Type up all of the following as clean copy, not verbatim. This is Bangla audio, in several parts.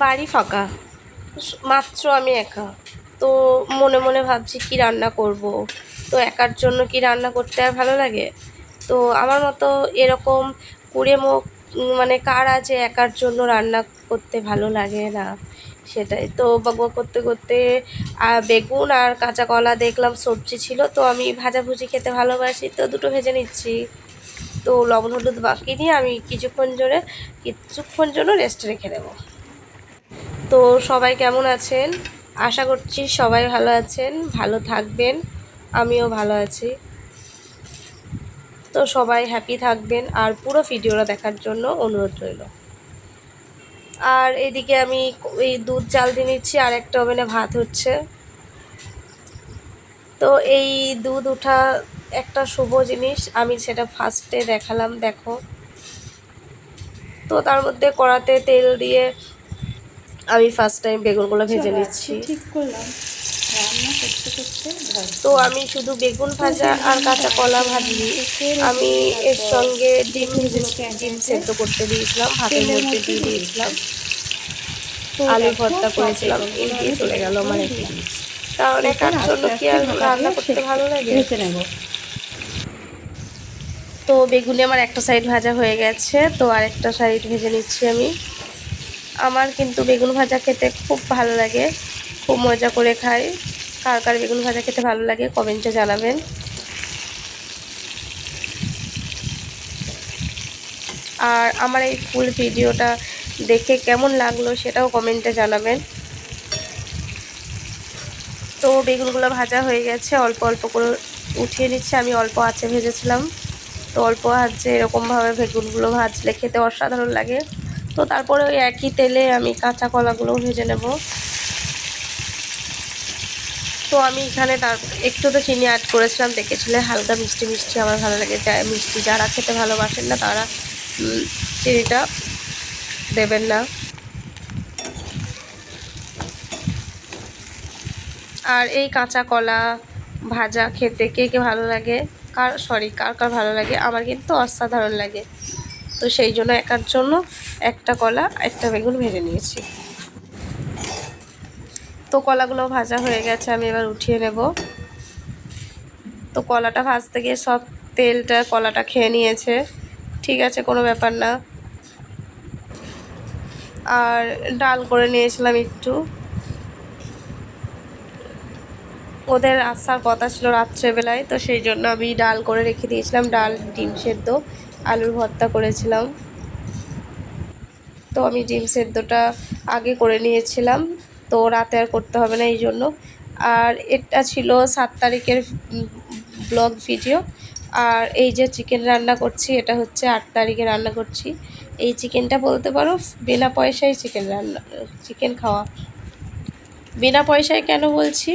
বাড়ি ফাঁকা, মাত্র আমি একা। তো মনে মনে ভাবছি কি রান্না করব। তো একার জন্য কি রান্না করতে আর ভালো লাগে? তো আমার মতো এরকম কুড়ে মুখ মানে কার আছে একার জন্য রান্না করতে ভালো লাগে না? সেটাই তো বকবক করতে করতে বেগুন আর কাঁচা কলা দেখলাম সবজি ছিল, তো আমি ভাজাভুজি খেতে ভালোবাসি, তো দুটো ভেজে নিচ্ছি। তো লবণ হলুদ বাকি দিয়ে আমি কিছুক্ষণ জন্য রেস্টে রেখে দেবো। তো সবাই কেমন আছেন? আশা করছি সবাই ভালো আছেন, ভালো থাকবেন। আমিও ভালো আছি। তো সবাই হ্যাপি থাকবেন আর পুরো ভিডিওটা দেখার জন্য অনুরোধ রইল। আর এদিকে আমি এই দুধ জাল দিয়ে নিচ্ছি, আর একটা ওভেনে ভাত হচ্ছে। তো এই দুধ ওঠা একটা শুভ জিনিস, আমি সেটা ফার্স্টে দেখালাম, দেখো। তো তার মধ্যে কড়াতে তেল দিয়ে আমি ফার্স্ট টাইম বেগুনগুলো ভেজে নিচ্ছি। ঠিক করলাম রান্না করতে করতে। তো আমি শুধু বেগুন ভাজা আর কাঁচা কলা ভাজিনি, আমি এর সঙ্গে ডিম ভেজেছি, ডিম সেদ্ধ করতে দিয়েছিলাম, ভাতের মধ্যে দিয়ে দিয়েছিলাম, আলু ভর্তা করেছিলাম, এই দিয়ে চলে গেল আমার একদিন। কারণ একার জন্য কি আর রান্না করতে ভালো লাগে? তো বেগুনে আমার একটা সাইড ভাজা হয়ে গেছে, তো আর একটা সাইড ভেজে নিচ্ছি আমি। আমার কিন্তু বেগুন ভাজা খেতে খুব ভালো লাগে, খুব মজা করে খাই। কার কার বেগুন ভাজা খেতে ভালো লাগে কমেন্টে জানাবেন। আর আমার এই ফুল ভিডিওটা দেখে কেমন লাগলো সেটাও কমেন্টে জানাবেন। তো বেগুনগুলো ভাজা হয়ে গেছে, অল্প অল্প করে উঠিয়ে নিচ্ছে, আমি অল্প আঁচে ভেজেছিলাম। তো অল্প আঁচে এরকমভাবে বেগুনগুলো ভাজলে খেতে অসাধারণ লাগে। তো তারপরে ওই একই তেলে আমি কাঁচা কলাগুলোও ভেজে নেব। তো আমি এখানে একটু তো চিনি অ্যাড করেছিলাম, দেখেছিলে, হালকা মিষ্টি মিষ্টি আমার ভালো লাগে। মিষ্টি যারা খেতে ভালোবাসেন না তারা চিনিটা দেবেন না। আর এই কাঁচা কলা ভাজা খেতে কে কে ভালো লাগে, কার কার ভালো লাগে? আমার কিন্তু অসাধারণ লাগে। তো সেই জন্য একার জন্য একটা কলা একটা বেগুন ভেজে নিয়েছি। তো কলাগুলো ভাজা হয়ে গেছে, আমি এবার উঠিয়ে নেব। তো কলাটা ভাজতে গিয়ে সব তেলটা কলাটা খেয়ে নিয়েছে, ঠিক আছে, কোনো ব্যাপার না। আর ডাল করে নিয়েছিলাম একটু, ওদের আসার কথা ছিল রাত্রেবেলায়, তো সেই জন্য আমি ডাল করে রেখে দিয়েছিলাম, ডাল ডিম সেদ্ধ আলুর ভর্তা করেছিলাম। তো আমি ডিম সেদ্ধটা আগে করে নিয়েছিলাম, তো রাতে আর করতে হবে না এই জন্য। আর এটা ছিল 7 তারিখের ব্লগ ভিডিও। আর এই যে চিকেন রান্না করছি এটা হচ্ছে 8 তারিখে রান্না করছি। এই চিকেনটা বলতে পারো বিনা পয়সায় চিকেন খাওয়া। বিনা পয়সায় কেন বলছি?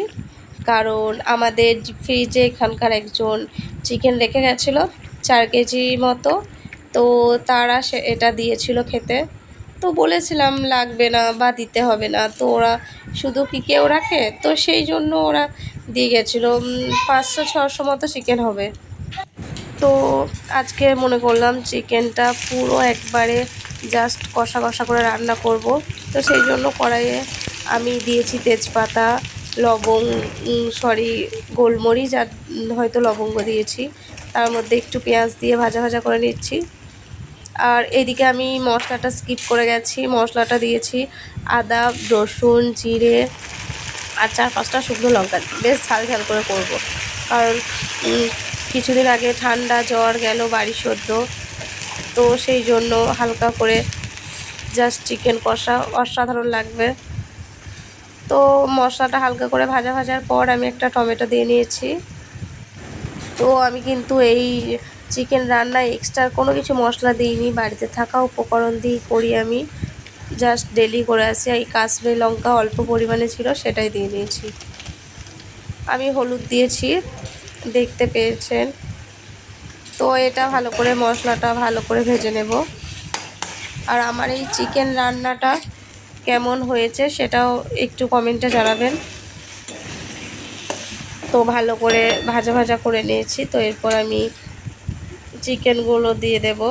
কারণ আমাদের ফ্রিজে এখানকার একজন চিকেন রেখে গেছিলো 4 কেজি মতো, তো তারা এটা দিয়েছিল খেতে। তো বলেছিলাম লাগবে না বা দিতে হবে না, তো ওরা শুধু কি কেউ রাখে, তো সেই জন্য ওরা দিয়ে গেছিলো। 500-600 মতো চিকেন হবে। তো আজকে মনে করলাম চিকেনটা পুরো একবারে জাস্ট কষা কষা করে রান্না করব। তো সেই জন্য কড়াইয়ে আমি দিয়েছি তেজপাতা, গোলমরিচ আর হয়তো লবঙ্গ দিয়েছি, তার মধ্যে একটু পেঁয়াজ দিয়ে ভাজা ভাজা করে নিচ্ছি। আর এদিকে আমি মশলাটা স্কিপ করে গেছি, মশলাটা দিয়েছি আদা, রসুন, জিরে আর 4-5টা শুকনো লঙ্কা, বেশ ঝাল ঝাল করে করব। কারণ কিছুদিন আগে ঠান্ডা জ্বর গেল বাড়ি সদ্য, তো সেই জন্য হালকা করে জাস্ট চিকেন কষা অসাধারণ লাগবে। তো মশলাটা হালকা করে ভাজার পর আমি একটা টমেটো দিয়ে নিয়েছি। তো আমি কিন্তু এই চিকেন রান্নায় এক্সট্রা কোনো কিছু মশলা দিইনি, বাড়িতে থাকা উপকরণ দিয়েই করি আমি, জাস্ট ডেলি করে আসি। এই কাশ্মীরি লঙ্কা অল্প পরিমাণে ছিল সেটাই দিয়ে নিয়েছি। আমি হলুদ দিয়েছি, দেখতে পেয়েছেন। তো এটা ভালো করে মশলাটা ভালো করে ভেজে নেব। আর আমার এই চিকেন রান্নাটা কেমন হয়েছে সেটাও একটু কমেন্টে জানাবেন। তো ভালো করে ভাজা ভাজা করে নিয়েছি, তো এরপর আমি চিকেনগুলো দিয়ে দেব।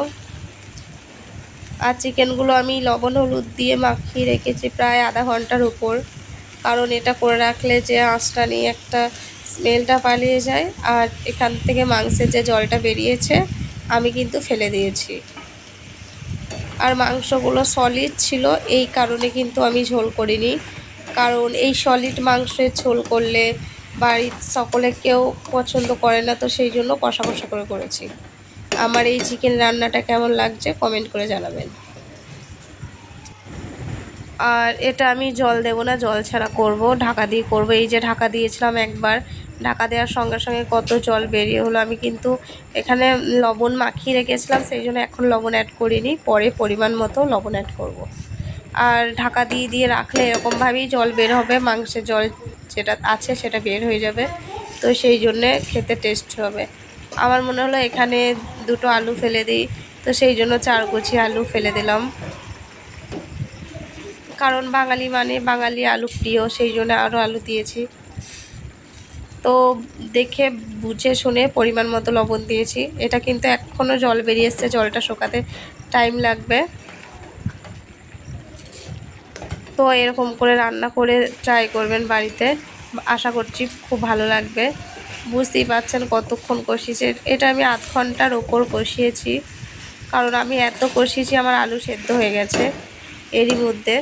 আর চিকেনগুলো আমি লবণ হলুদ দিয়ে মাখিয়ে রেখেছি প্রায় আধা ঘন্টার উপর, কারণ এটা করে রাখলে যে আঁচটা নিয়ে একটা স্মেলটা পালিয়ে যায়। আর এখান থেকে মাংসের যে জলটা বেরিয়েছে আমি কিন্তু ফেলে দিয়েছি। আর মাংসগুলো সলিড ছিল, এই কারণে কিন্তু আমি ঝোল করিনি, কারণ এই সলিড মাংসের ঝোল করলে বাড়ির সকলে কেউ পছন্দ করে না, তো সেই জন্য কষা কষা করে করেছি। আমার এই চিকেন রান্নাটা কেমন লাগছে কমেন্ট করে জানাবেন। আর এটা আমি জল দেব না, জল ছাড়া করব, ঢাকা দিয়ে করব। এই যে ঢাকা দিয়েছিলাম একবার, ঢাকা দেওয়ার সঙ্গে সঙ্গে কত জল বেরিয়ে হলো। আমি কিন্তু এখানে লবণ মাখিয়ে রেখেছিলাম, সেই জন্য এখন লবণ অ্যাড করিনি, পরে পরিমাণ মতো লবণ অ্যাড করব। আর ঢাকা দিয়ে দিয়ে রাখলে এরকমভাবেই জল বের হবে, মাংসের জল যেটা আছে সেটা বের হয়ে যাবে, তো সেই জন্যে খেতে টেস্ট হবে। আমার মনে হলো এখানে দুটো আলু ফেলে দিই, তো সেই জন্য 4 কুচি আলু ফেলে দিলাম, কারণ বাঙালি মানে বাঙালি আলু প্রিয়, সেই জন্য আরও আলু দিয়েছি। তো দেখে বুঝে শুনে পরিমাণ মতো লবণ দিয়েছি। এটা কিন্তু এখনও জল বেরিয়ে এসছে, জলটা শুকাতে টাইম লাগবে। তো এরকম করে রান্না করে ট্রাই করবেন বাড়িতে, আশা করছি খুব ভালো লাগবে। বুঝতেই পারছেন কতক্ষণ কষিয়েছি, এটা আমি আধ ঘন্টার ওপর কষিয়েছি, কারণ আমি এত কষিয়েছি আমার আলু সেদ্ধ হয়ে গেছে এরই মধ্যে।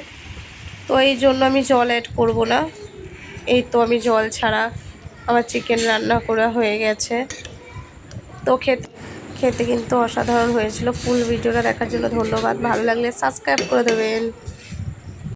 তো এই জন্য আমি জল অ্যাড করব না। এই তো আমি জল ছাড়া আমার চিকেন রান্না করা হয়ে গেছে। তো খেতে খেতে কিন্তু অসাধারণ হয়েছিল। ফুল ভিডিওটা দেখার জন্য ধন্যবাদ। ভালো লাগলে সাবস্ক্রাইব করে দেবেন।